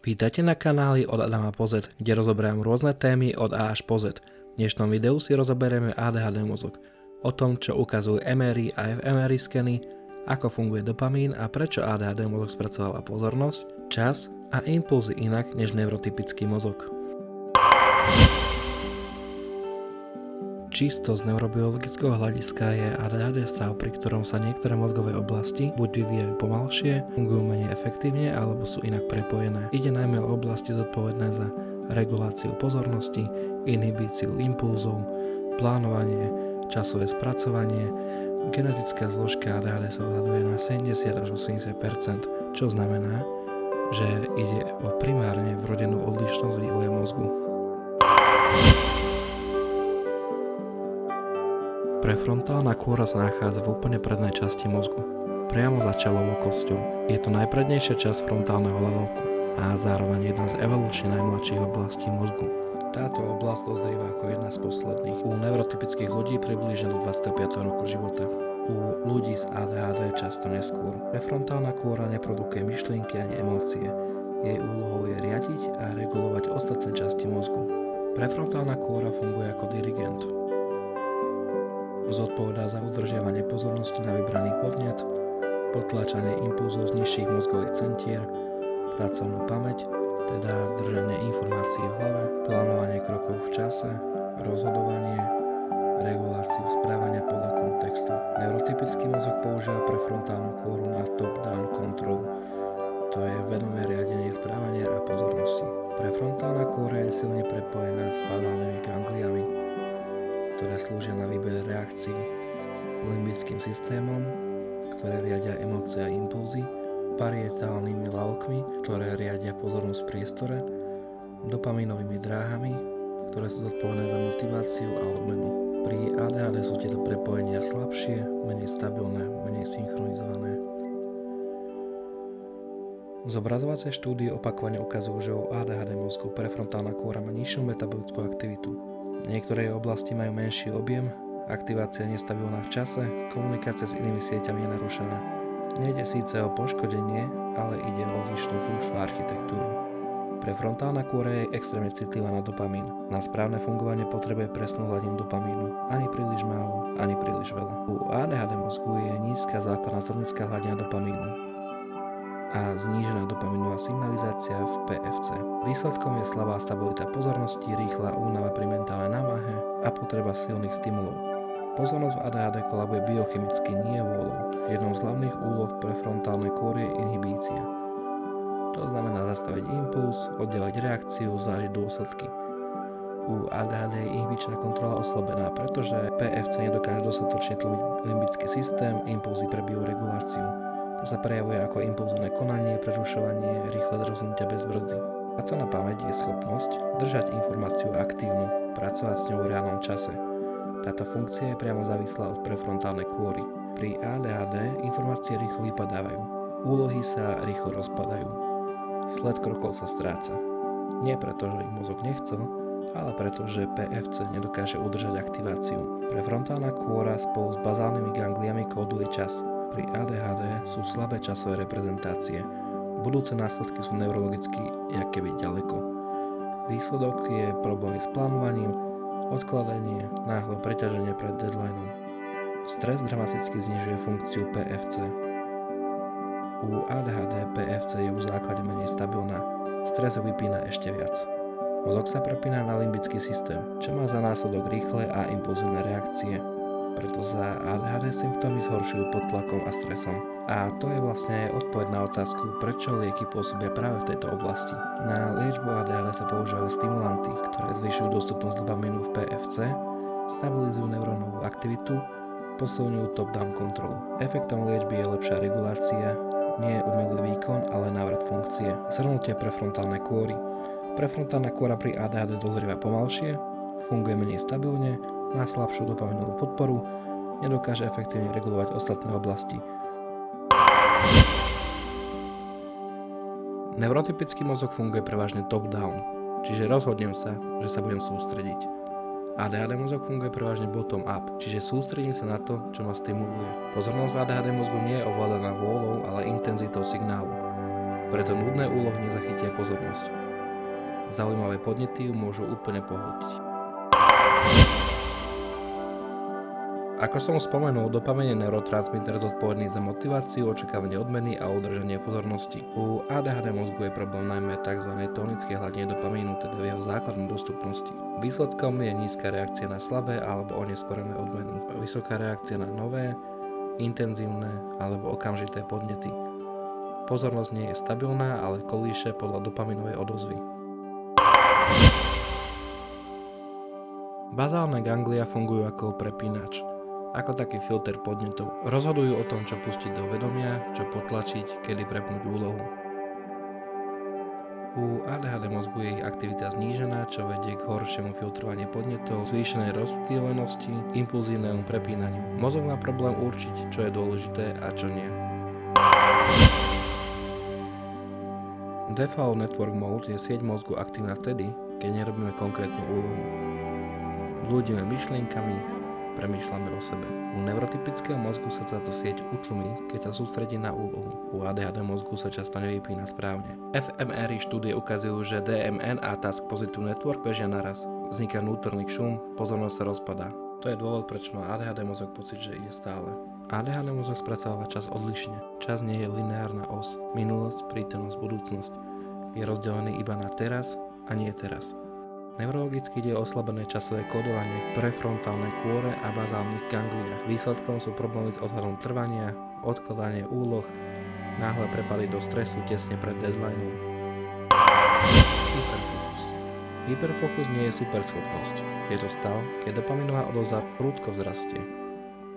Vítajte na kanáli od Adama po Z, kde rozoberám rôzne témy od A až po Z. V dnešnom videu si rozoberieme ADHD mozog, o tom, čo ukazujú MRI a fMRI skeny, ako funguje dopamín a prečo ADHD mozog spracováva pozornosť, čas a impulzy inak než neurotypický mozog. Čisto z neurobiologického hľadiska je ADHD stav, pri ktorom sa niektoré mozgové oblasti buď vyvíjajú pomalšie, fungujú menej efektívne alebo sú inak prepojené. Ide najmä o oblasti zodpovedné za reguláciu pozornosti, inhibíciu impulzov, plánovanie, časové spracovanie. Genetická zložka ADHD sa odhaduje na 70 až 80%, čo znamená, že ide o primárne vrodenú odlišnosť vývoja mozgu. Prefrontálna kôra sa nachádza v úplne prednej časti mozgu, priamo za čelovou kosťou. Je to najprednejšia časť frontálneho hlavovku a zároveň jedna z evolučne najmladších oblastí mozgu. Táto oblasť dozrieva ako jedna z posledných. U neurotypických ľudí približne do 25. roku života. U ľudí s ADHD často neskôr. Prefrontálna kôra neprodukuje myšlienky ani emócie. Jej úlohou je riadiť a regulovať ostatné časti mozgu. Prefrontálna kôra funguje ako dirigent. Zodpovedá za udržiavanie pozornosti na vybraný podnet, potláčanie impulzov z nižších mozgových centier, pracovnú pamäť, teda držanie informácií v hlave, plánovanie krokov v čase, rozhodovanie, reguláciu správania podľa kontextu. Neurotypický mozog používa prefrontálnu kôru na top-down kontrolu, to je vedomé riadenie správania a pozornosti. Prefrontálna kôra je silne prepojená s bazálnymi gangliami, ktoré slúžia na výber reakcií, limbickým systémom, ktoré riadia emócie a impulzy, parietálnymi lavkmi, ktoré riadia pozornosť v priestore, dopamínovými dráhami, ktoré sú zodpovedné za motiváciu a odmenu. Pri ADHD sú tieto prepojenia slabšie, menej stabilné, menej synchronizované. Zobrazovacie štúdie opakovane ukazujú, že u ADHD mozgu prefrontálna kôra má nižšiu metabolickú aktivitu. Niektoré oblasti majú menší objem, aktivácia je nestabilná v čase, komunikácia s inými sieťami je narušená. Nejde síce o poškodenie, ale ide o odlišnú funkčnú architektúru. Prefrontálna kôra je extrémne citlivá na dopamín. Na správne fungovanie potrebuje presnú hladinu dopamínu. Ani príliš málo, ani príliš veľa. U ADHD mozgu je nízka základná tonická hladina dopamínu a znížená dopamínová signalizácia v PFC. Výsledkom je slabá stabilita pozornosti, rýchla únava pri mentálnej námahe a potreba silných stimulov. Pozornosť v ADHD kolabuje biochemicky, nie vôľou. Jednou z hlavných úloh prefrontálnej kôry je inhibícia. To znamená zastaviť impuls, oddeliť reakciu, zvážiť dôsledky. U ADHD je inhibičná kontrola oslabená, pretože PFC nedokáže dostatočne tlmiť limbický systém, impulzy pre bioreguláciu. To sa prejavuje ako impulzívne konanie, prerušovanie, rýchle rozhodnutia bez brzdy. Pracovná pamäť je schopnosť držať informáciu aktívnu, pracovať s ňou v reálnom čase. Táto funkcia je priamo závislá od prefrontálnej kôry. Pri ADHD informácie rýchlo vypadávajú, úlohy sa rýchlo rozpadajú, sled krokov sa stráca. Nie preto, že ich mozog nechcel, ale preto, že PFC nedokáže udržať aktiváciu. Prefrontálna kôra spolu s bazálnymi gangliami kóduje čas. Pri ADHD sú slabé časové reprezentácie. Budúce následky sú neurologicky jak keby ďaleko. Výsledok je problémy s plánovaním, odkladanie, náhle preťaženie pred deadlineom. Stres dramaticky znižuje funkciu PFC. U ADHD PFC je v základe menej stabilná. Stres ho vypína ešte viac. Mozog sa prepína na limbický systém, čo má za následok rýchle a impulzívne reakcie. Preto sa ADHD symptómy zhoršujú pod tlakom a stresom. A to je vlastne aj odpoveď na otázku, prečo lieky pôsobia práve v tejto oblasti. Na liečbu ADHD sa používajú stimulanty, ktoré zvyšujú dostupnosť dopamínu v PFC, stabilizujú neurónovú aktivitu, posilňujú top-down kontrolu. Efektom liečby je lepšia regulácia, nie umelý výkon, ale návrat funkcie. Zhrnutie prefrontálnej kôry. Prefrontálna kôra pri ADHD dozrieva pomalšie, funguje menej stabilne, má slabšiu dopamínovú podporu, nedokáže efektívne regulovať ostatné oblasti. Neurotypický mozog funguje prevažne top-down, čiže rozhodnem sa, že sa budem sústrediť. ADHD mozog funguje prevažne bottom-up, čiže sústredím sa na to, čo ma stimuluje. Pozornosť v ADHD mozgu nie je ovládaná vôľou, ale intenzitou signálu. preto nudné úlohy nezachytia pozornosť. Zaujímavé podnety ju môžu úplne pohltiť. Ako som spomenul, dopamin je neurotransmiter zodpovedný za motiváciu, očakávanie odmeny a udržanie pozornosti. U ADHD mozgu je problém najmä tzv. Tonickej hladine dopamínu, teda v jeho základnej dostupnosti. Výsledkom je nízka reakcia na slabé alebo oneskorené odmeny, vysoká reakcia na nové, intenzívne alebo okamžité podnety. Pozornosť nie je stabilná, ale kolíše podľa dopaminovej odozvy. Bazálne ganglia fungujú ako prepínač, ako taký filter podnetov. Rozhodujú o tom, čo pustiť do vedomia, čo potlačiť, kedy prepnúť úlohu. U ADHD mozgu je ich aktivita znížená, čo vedie k horšiemu filtrovaniu podnetov, zvýšenej rozptýlenosti, impulzívnemu prepínaniu. Mozog má problém určiť, čo je dôležité a čo nie. Default Network Mode je sieť mozgu aktívna vtedy, keď nerobíme konkrétnu úlohu. Blúdime myšlienkami, premýšľame o sebe. U neurotypického mozgu sa táto sieť utlmí, keď sa sústredí na úlohu. U ADHD mozgu sa často nevypína správne. fMRI štúdie ukazujú, že DMN a Task Positive Network bežia naraz. Vzniká vnútorný šum, pozornosť sa rozpadá. To je dôvod, prečo má ADHD mozog pocit, že ide stále. ADHD mozog spracováva čas odlišne. Čas nie je lineárna os. Minulosť, prítomnosť, budúcnosť. Je rozdelený iba na teraz a nie teraz. Neurologicky ide o oslabené časové kódovanie v prefrontálnej kôre a bazálnych gangliách. Výsledkom sú problémy s odhadom trvania, odkladanie úloh, náhle prepady do stresu tesne pred deadlineom. Hyperfokus. Hyperfokus nie je superschopnosť. Je to stav, keď dopaminová odozva prudko vzrastie.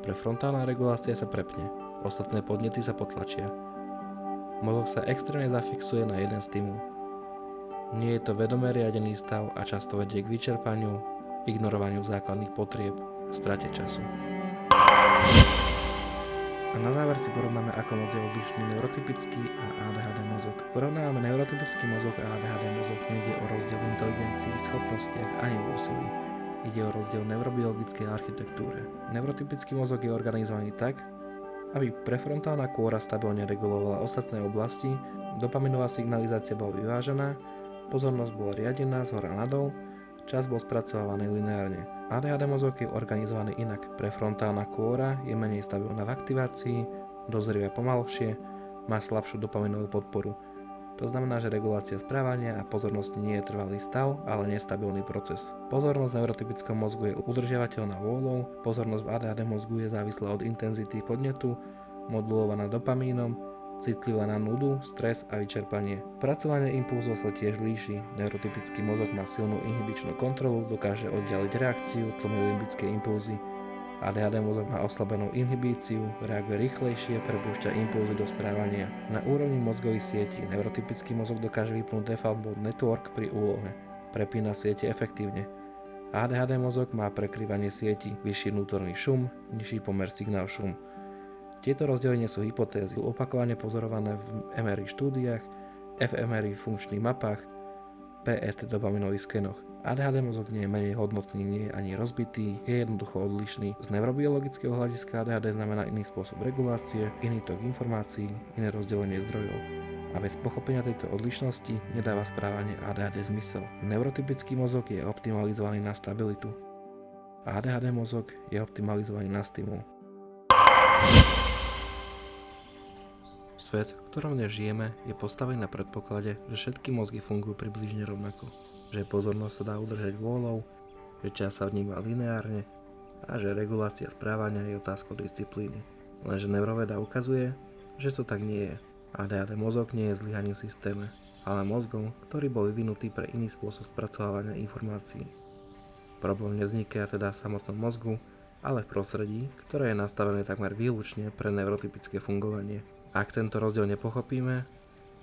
Prefrontálna regulácia sa prepne, ostatné podnety sa potlačia. Mozog sa extrémne zafixuje na jeden stimul. Nie je to vedome riadený stav a často vedie k vyčerpaniu, ignorovaniu základných potrieb a strate času. A na záver si porovnáme, ako moc je odlišný neurotypický a ADHD mozog. Porovnávame neurotypický mozog a ADHD mozog. Nejde o rozdiel v inteligencii, schopnostiach ani v úsilí. Ide o rozdiel v neurobiologickej architektúre. Neurotypický mozog je organizovaný tak, aby prefrontálna kôra stabilne regulovala ostatné oblasti, dopaminová signalizácia bola vyvážená, pozornosť bola riadená zhora nadol, čas bol spracovávaný lineárne. ADHD mozog je organizovaný inak. Prefrontálna kôra je menej stabilná v aktivácii, dozrieva pomalšie, má slabšiu dopaminovú podporu. To znamená, že regulácia správania a pozornosti nie je trvalý stav, ale nestabilný proces. Pozornosť v neurotypickom mozgu je udržiavateľná vôľou, pozornosť v ADHD mozgu je závislá od intenzity podnetu, modulovaná dopamínom, citlivá na nudu, stres a vyčerpanie. Spracovanie impulzov sa tiež líši. Neurotypický mozog má silnú inhibičnú kontrolu, dokáže oddialiť reakciu, tlmí limbické impulzy. ADHD mozog má oslabenú inhibíciu, reaguje rýchlejšie, prepúšťa impulzy do správania. Na úrovni mozgových sietí neurotypický mozog dokáže vypnúť default mode network pri úlohe. Prepína siete efektívne. ADHD mozog má prekrývanie sietí, vyšší vnútorný šum, nižší pomer signál-šum. Tieto rozdelenia sú hypotézy, opakovane pozorované v MRI štúdiách, fMRI funkčných mapách, PET dopaminových skenoch. ADHD mozog nie je menej hodnotný, nie je ani rozbitý, je jednoducho odlišný. Z neurobiologického hľadiska ADHD znamená iný spôsob regulácie, iný tok informácií, iné rozdelenie zdrojov. A bez pochopenia tejto odlišnosti nedáva správanie ADHD zmysel. Neurotypický mozog je optimalizovaný na stabilitu. ADHD mozog je optimalizovaný na stimul. Svet, v ktorom dnes žijeme, je postavený na predpoklade, že všetky mozgy fungujú približne rovnako, že pozornosť sa dá udržať vôľou, že čas sa vníma lineárne a že regulácia správania je otázkou disciplíny. Lenže neuroveda ukazuje, že to tak nie je. ADHD mozog nie je zlyhaním v systéme, ale mozgom, ktorý bol vyvinutý pre iný spôsob spracovávania informácií. Problém nevzniká teda v samotnom mozgu, ale v prostredí, ktoré je nastavené takmer výlučne pre neurotypické fungovanie. Ak tento rozdiel nepochopíme,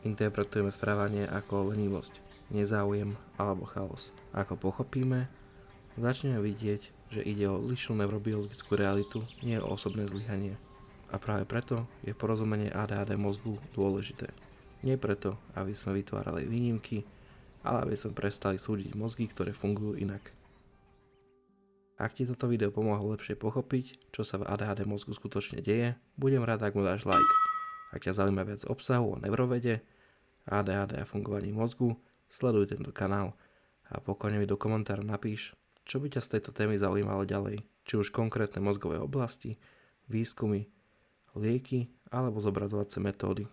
interpretujeme správanie ako lenivosť, nezáujem alebo chaos. Ako pochopíme, začneme vidieť, že ide o odlišnú neurobiologickú realitu, nie o osobné zlyhanie. A práve preto je porozumenie ADHD mozgu dôležité. Nie preto, aby sme vytvárali výnimky, ale aby sme prestali súdiť mozgy, ktoré fungujú inak. Ak ti toto video pomohlo lepšie pochopiť, čo sa v ADHD mozgu skutočne deje, budem rád, ak mu dáš like. Ak ťa zaujíma viac obsahu o neurovede ADHD a fungovaní mozgu, sleduj tento kanál a pokojne mi do komentára napíš, čo by ťa z tejto témy zaujímalo ďalej, či už konkrétne mozgové oblasti, výskumy, lieky alebo zobrazovacie metódy.